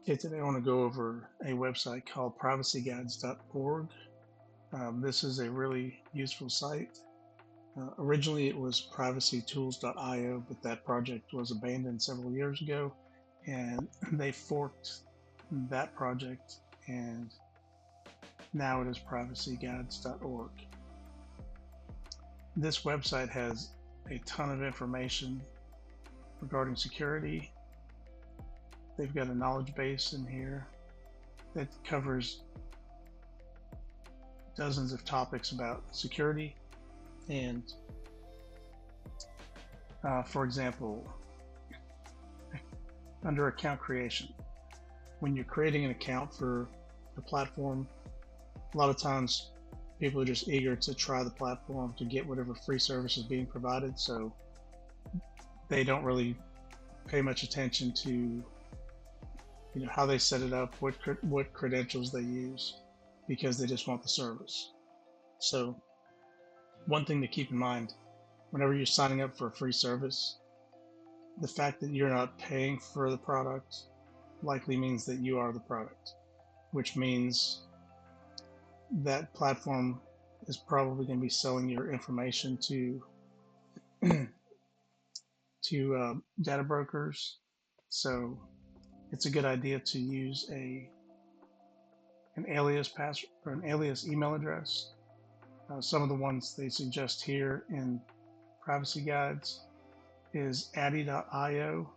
Okay, today I want to go over a website called privacyguides.org. This is a really useful site. Originally, it was privacytools.io, but that project was abandoned several years ago, and they forked that project, and now it is privacyguides.org. This website has a ton of information regarding security. They've got a knowledge base in here that covers dozens of topics about security. And for example, under account creation, when you're creating an account for a platform, a lot of times people are just eager to try the platform to get whatever free service is being provided. So they don't really pay much attention to how they set it up, what credentials they use, because they just want the service. So one thing to keep in mind whenever you're signing up for a free service, the fact that you're not paying for the product likely means that you are the product, which means that platform is probably going to be selling your information to data brokers. So it's a good idea to use an alias password or an alias email address. Some of the ones they suggest here in privacy guides is addy.io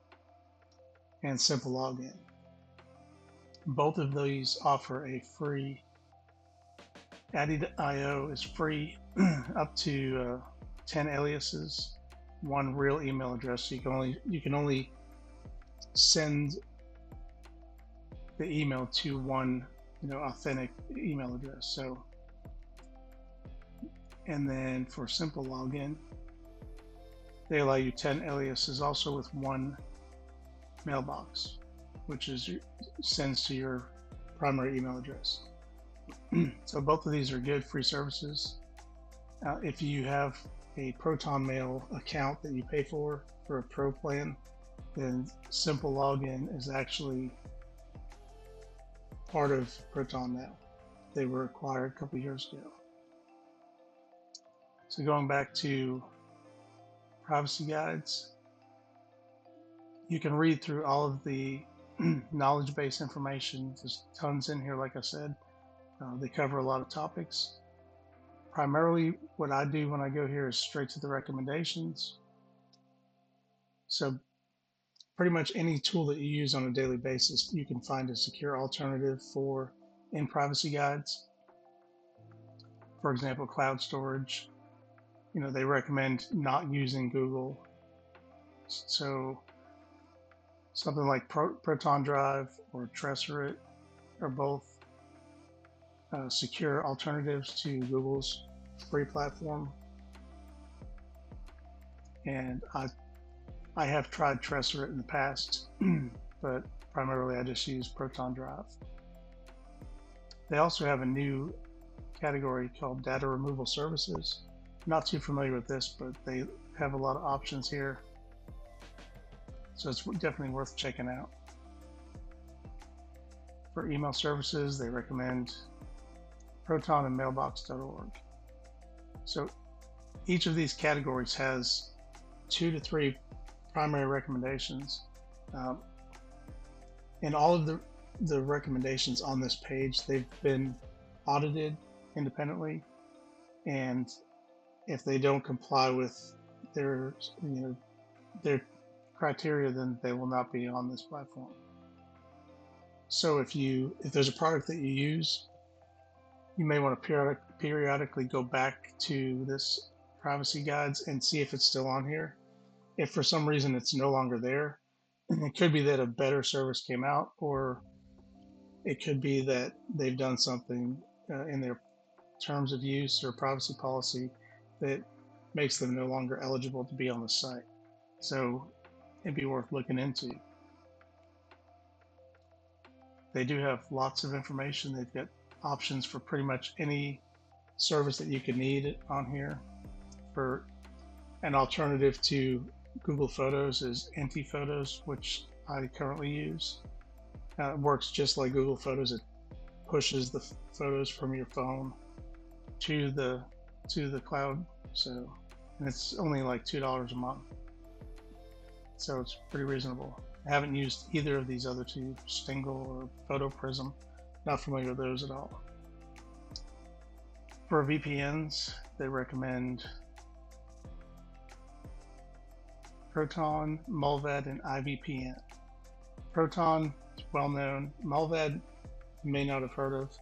and simple login. Both of these offer a free. Addy.io is free up to 10 aliases, one real email address. So you can only send the email to one authentic email address. So, and then for simple login, they allow you 10 aliases also with one mailbox, which sends to your primary email address. So both of these are good free services. If you have a Proton Mail account that you pay for a pro plan, then simple login is actually part of Proton Mail. They were acquired a couple years ago. So going back to privacy guides, you can read through all of the knowledge base information. There's tons in here, like I said. They cover a lot of topics. Primarily, what I do when I go here is straight to the recommendations. So pretty much any tool that you use on a daily basis, you can find a secure alternative for in privacy guides. For example, cloud storage. They recommend not using Google. So something like Proton Drive or Tresorit are both secure alternatives to Google's free platform. And I have tried Tresorit in the past, but primarily I just use Proton Drive. They also have a new category called data removal services. Not too familiar with this, but they have a lot of options here. So it's definitely worth checking out. For email services, they recommend Proton and mailbox.org. So each of these categories has 2 to 3 primary recommendations. And all of the recommendations on this page, they've been audited independently, and if they don't comply with their criteria, then they will not be on this platform. So if there's a product that you use, you may want to periodically go back to this privacy guides and see if it's still on here. If for some reason it's no longer there, it could be that a better service came out, or it could be that they've done something in their terms of use or privacy policy that makes them no longer eligible to be on the site. So it'd be worth looking into. They do have lots of information. They've got options for pretty much any service that you could need on here. For an alternative to Google Photos is Photos, which I currently use. It works just like Google Photos. It pushes the photos from your phone to the cloud. So, and it's only like $2 a month. So it's pretty reasonable. I haven't used either of these other two, Stingle or Photo Prism. Not familiar with those at all. For VPNs, they recommend Proton, Mullvad, and IVPN. Proton is well known. Mullvad you may not have heard of.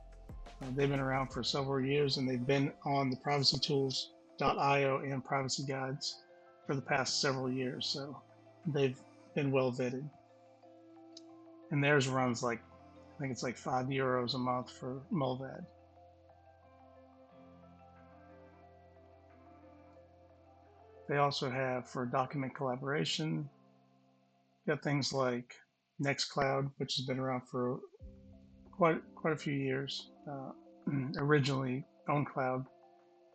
They've been around for several years, and they've been on the privacytools.io and privacy guides for the past several years. So they've been well vetted. And theirs runs like, I think it's like €5 a month for Mullvad. They also have, for document collaboration, got things like Nextcloud, which has been around for quite a few years. Originally OwnCloud,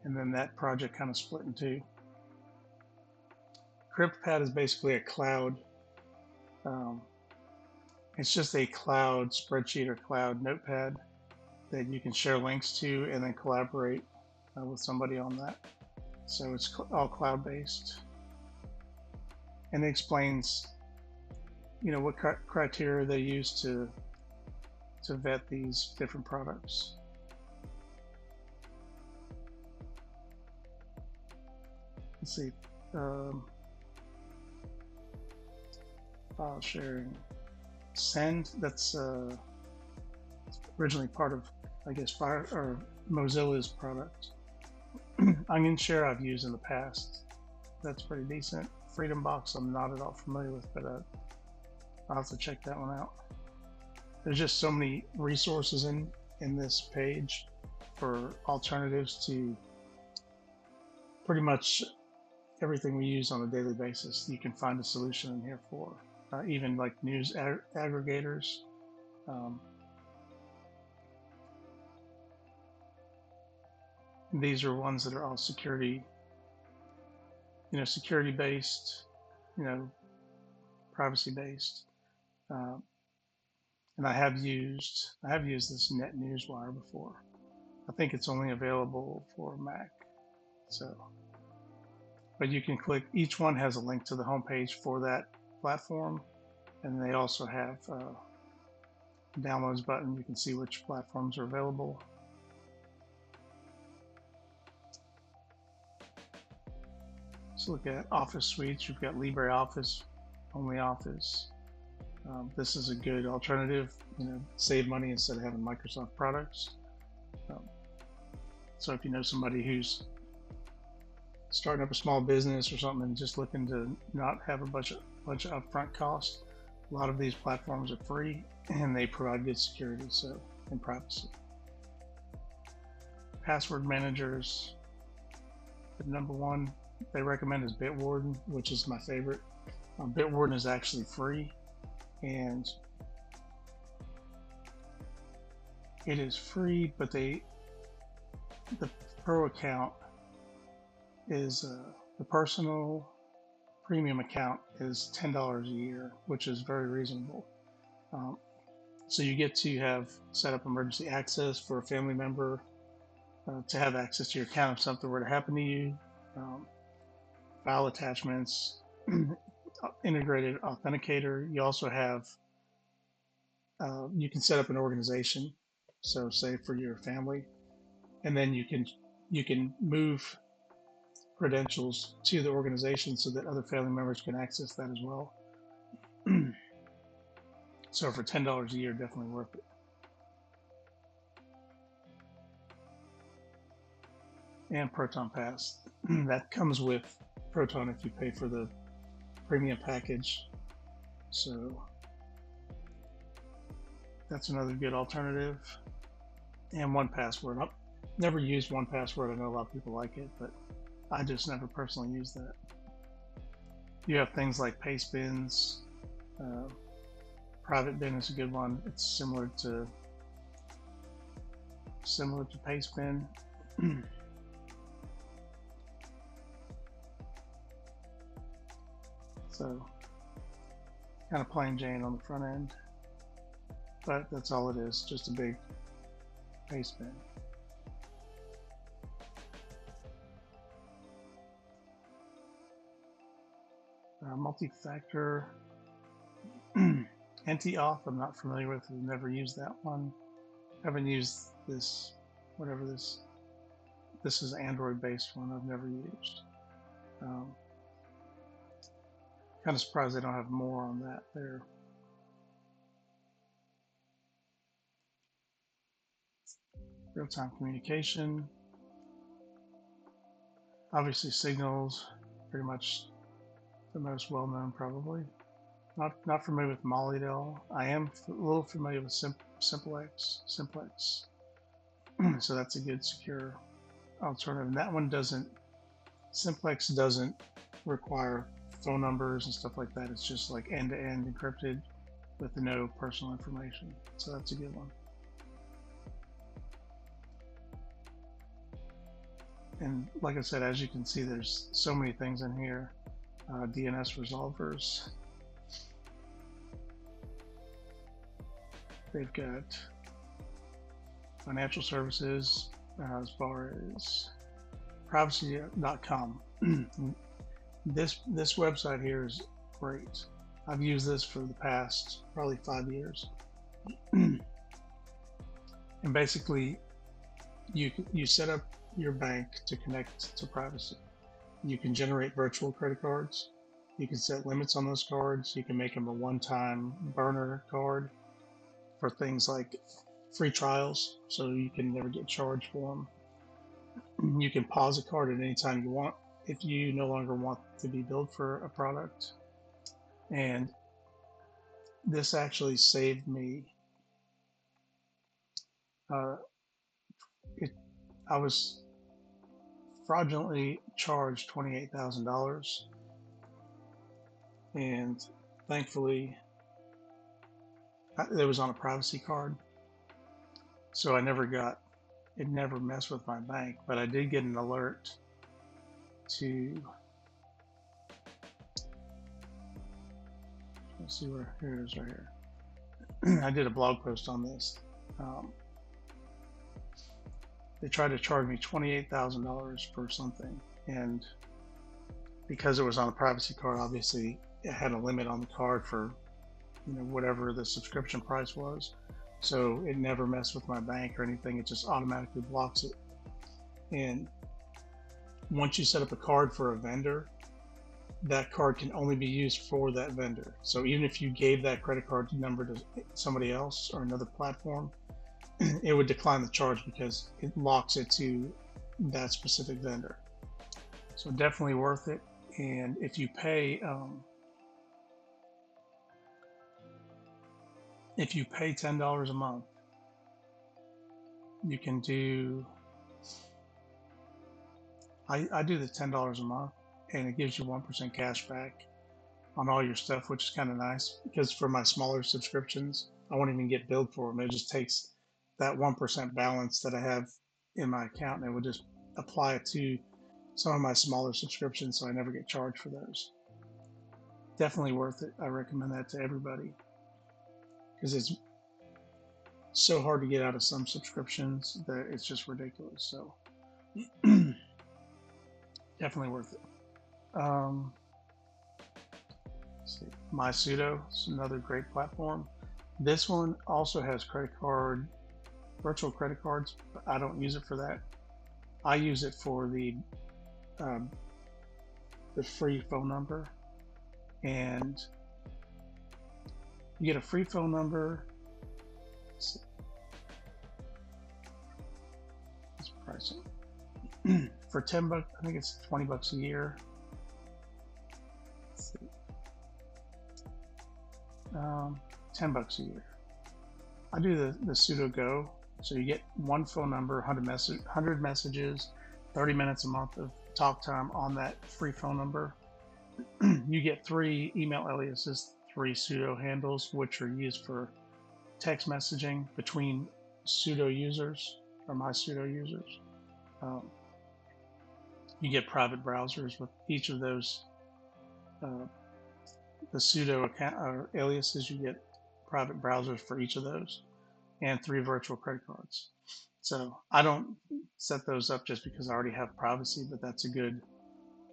and then that project kind of split in two. CryptPad is basically a cloud. It's just a cloud spreadsheet or cloud notepad that you can share links to and then collaborate with somebody on that. So it's all cloud-based, and it explains, what criteria they use to vet these different products. Let's see, file sharing, Send. That's originally part of, I guess, Mozilla's product. Onion Share I've used in the past. That's pretty decent. Freedom Box I'm not at all familiar with, but I'll have to check that one out. There's just so many resources in this page for alternatives to pretty much everything we use on a daily basis. You can find a solution in here for even like news aggregators. These are ones that are all security based, privacy based. And I have used this Net Newswire before. I think it's only available for Mac. So, but you can click, each one has a link to the homepage for that platform, and they also have a downloads button. You can see which platforms are available. Let's look at Office suites. You've got LibreOffice, OnlyOffice. This is a good alternative. Save money instead of having Microsoft products. So if you know somebody who's starting up a small business or something and just looking to not have a bunch of upfront costs, a lot of these platforms are free and they provide good security and privacy. Password managers, the number one they recommend is Bitwarden, which is my favorite. Bitwarden is actually free, and it is free, but the pro account is the personal premium account is $10 a year, which is very reasonable. So you get to have set up emergency access for a family member to have access to your account if something were to happen to you. File attachments, integrated authenticator. You also have, you can set up an organization. So say for your family, and then you can move credentials to the organization so that other family members can access that as well. So for $10 a year, definitely worth it. And Proton Pass, that comes with Proton if you pay for the premium package. So that's another good alternative. And 1Password. I've never used 1Password. I know a lot of people like it, but I just never personally used that. You have things like Pastebins. Private Bin is a good one. It's similar to Pastebin. So kind of plain Jane on the front end. but that's all it is, just a big paste bin. Multi-factor anti-auth, I'm not familiar with. I've never used that one. Haven't used this, whatever this is an Android-based one I've never used. Kind of surprised they don't have more on that there. Real-time communication. Obviously Signals, pretty much the most well-known probably. Not familiar with Molly at all. I am a little familiar with Simplex. So that's a good secure alternative. And that one doesn't, Simplex doesn't require phone numbers and stuff like that. It's just like end-to-end encrypted with no personal information. So that's a good one. And like I said, as you can see, there's so many things in here. DNS resolvers. They've got financial services as far as privacy.com. This website here is great. I've used this for the past probably 5 years. And basically you set up your bank to connect to privacy. You can generate virtual credit cards. You can set limits on those cards. You can make them a one-time burner card for things like free trials, so you can never get charged for them. You can pause a card at any time you want if you no longer want to be billed for a product. And this actually saved me. I was fraudulently charged $28,000, and thankfully it was on a privacy card, so I never got it. Never messed with my bank, but I did get an alert to, let's see where, here it is right here. I did a blog post on this. They tried to charge me $28,000 for something, and because it was on a privacy card, obviously it had a limit on the card for, you know, whatever the subscription price was. So it never messed with my bank or anything. It just automatically blocks it. And once you set up a card for a vendor, that card can only be used for that vendor. So even if you gave that credit card number to somebody else or another platform, it would decline the charge because it locks it to that specific vendor. So definitely worth it. And if you pay $10 a month, you can do, I do the $10 a month, and it gives you 1% cash back on all your stuff, which is kind of nice, because for my smaller subscriptions, I won't even get billed for them. It just takes that 1% balance that I have in my account, and it would just apply it to some of my smaller subscriptions, so I never get charged for those. Definitely worth it. I recommend that to everybody, because it's so hard to get out of some subscriptions that it's just ridiculous. So definitely worth it. Let's see. MySudo is another great platform. This one also has virtual credit cards, but I don't use it for that. I use it for the free phone number, and you get a free phone number. Let's price it for $10. I think it's $20 a year. Let's see. $10 a year. I do the Sudo Go, so you get one phone number, 100 messages, 30 minutes a month of talk time on that free phone number. You get 3 email aliases, 3 pseudo handles, which are used for text messaging between pseudo users or MySudo users. You get private browsers with each of those. The pseudo account or aliases, you get private browsers for each of those, and 3 virtual credit cards. So I don't set those up just because I already have privacy, but that's a good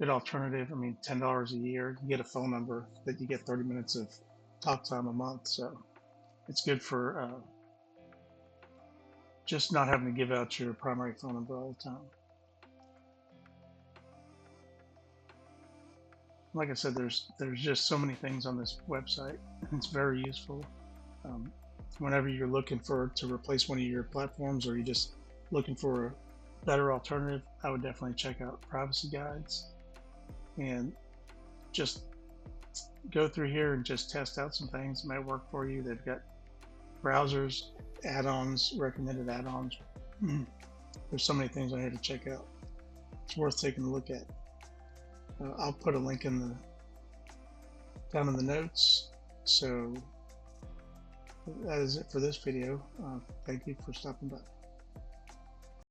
alternative. I mean, $10 a year, you get a phone number that you get 30 minutes of talk time a month. So it's good for just not having to give out your primary phone number all the time. Like I said, there's just so many things on this website. It's very useful. Um, Whenever you're looking to replace one of your platforms, or you're just looking for a better alternative, I would definitely check out privacy guides and just go through here and just test out some things that might work for you. They've got browsers, add-ons, recommended add-ons. There's so many things on here to check out. It's worth taking a look at. I'll put a link down in the notes. So that is it for this video. Thank you for stopping by.